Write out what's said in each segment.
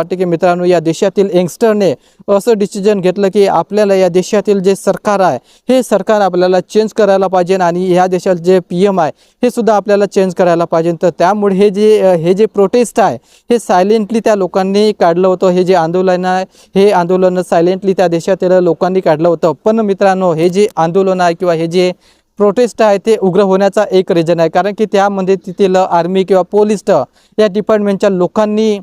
वाटते की मित्रांनो या देशातील यंगस्टरने असं डिसिजन घेतलं की आपल्याला या देशातील जे सरकार आहे हे सरकार आपल्याला चेंज करायला पाहिजे आणि ह्या देशात जे PM आहे हे सुद्धा आपल्याला चेंज करायला पाहिजे। तर त्यामुळे हे जे प्रोटेस्ट आहे हे सायलेंटली त्या लोकांनी काढलं होतं। हे जे आंदोलन आहे हे आंदोलन सायलेंटली त्या देशातील लोकांनी काढलं होतं। पण मित्रांनो हे जे आंदोलन आहे किंवा हे जे प्रोटेस्ट आहे ते उग्र होण्याचा एक रिजन आहे, कारण की त्यामध्ये तिथील आर्मी किंवा पोलीस या डिपार्टमेंटच्या लोकांनी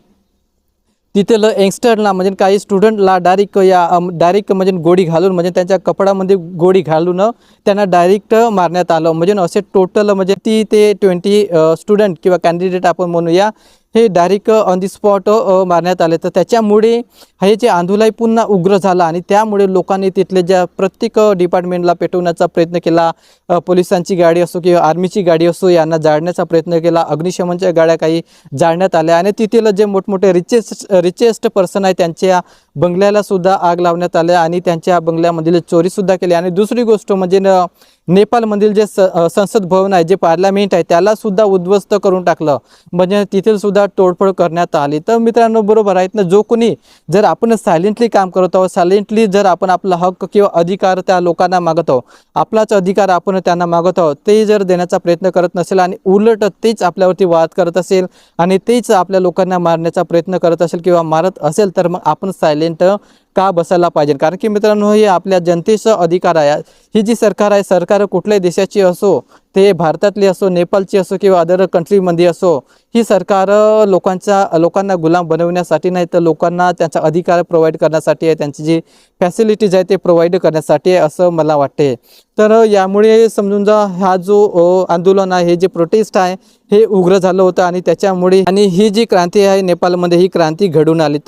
तिथील यंगस्टरला म्हणजे काही स्टुडंटला डायरेक्ट म्हणजे गोळी घालून म्हणजे त्यांच्या कपडामध्ये गोळी घालून त्यांना डायरेक्ट मारण्यात आलं। म्हणजे असे टोटल म्हणजे 30 ते 20 स्टुडंट किंवा कॅन्डिडेट आपण म्हणूया हे डायरेक्ट ऑन दी स्पॉट मारण्यात आले। तर त्याच्यामुळे हे जे आंदोलन पुन्हा उग्र झालं आणि त्यामुळे लोकांनी तिथले ज्या प्रत्येक डिपार्टमेंटला पेटवण्याचा प्रयत्न केला, पोलिसांची गाडी असो किंवा आर्मीची गाडी असो यांना जाळण्याचा प्रयत्न केला, अग्निशमनच्या गाड्या काही जाळण्यात आल्या आणि तिथील जे मोठमोठे रिचेस्ट पर्सन आहे त्यांच्या बंगल्याला सुद्धा आग लावण्यात आल्या आणि त्यांच्या बंगल्यामधील चोरी सुद्धा केली। आणि दुसरी गोष्ट म्हणजे नेपाळमधील जे संसद भवन आहे जे पार्लमेंट आहे त्याला सुद्धा उद्ध्वस्त करून टाकलं, म्हणजे तिथे सुद्धा तोडफोड करण्यात आली। तर मित्रांनो बरोबर आहेत ना, जो कोणी जर आपण सायलेंटली काम करत आहोत, सायलेंटली जर आपण आपला हक्क किंवा अधिकार त्या लोकांना मागत आहोत, आपलाच अधिकार आपण त्यांना मागत आहोत, ते जर देण्याचा प्रयत्न करत नसेल आणि उलट तेच आपल्यावरती वाद करत असेल आणि तेच आपल्या लोकांना मारण्याचा प्रयत्न करत असेल किंवा मारत असेल तर मग आपण सायलेंट का बसायला पाहिजे। कारण की मित्रांनो हे आपल्या जनतेचा अधिकार आहे। ही जी सरकार आहे, सरकार कुठल्याही देशाची असो, ते भारतातली असो, नेपाळची असो किंवा अदर कंट्रीमध्ये असो, ही सरकार लोकांना गुलाम बनवण्यासाठी नाही तर लोकांना त्यांचा अधिकार प्रोव्हाइड करण्यासाठी आहे, त्यांची जी फॅसिलिटीज आहे ते प्रोव्हाइड करण्यासाठी आहे असं मला वाटते। तर यामुळे समजून जा हा जो आंदोलन आहे, हे जे प्रोटेस्ट आहे हे उग्र झालं होतं आणि त्याच्यामुळे आणि ही जी क्रांती आहे नेपाळमध्ये ही क्रांती घडून आली।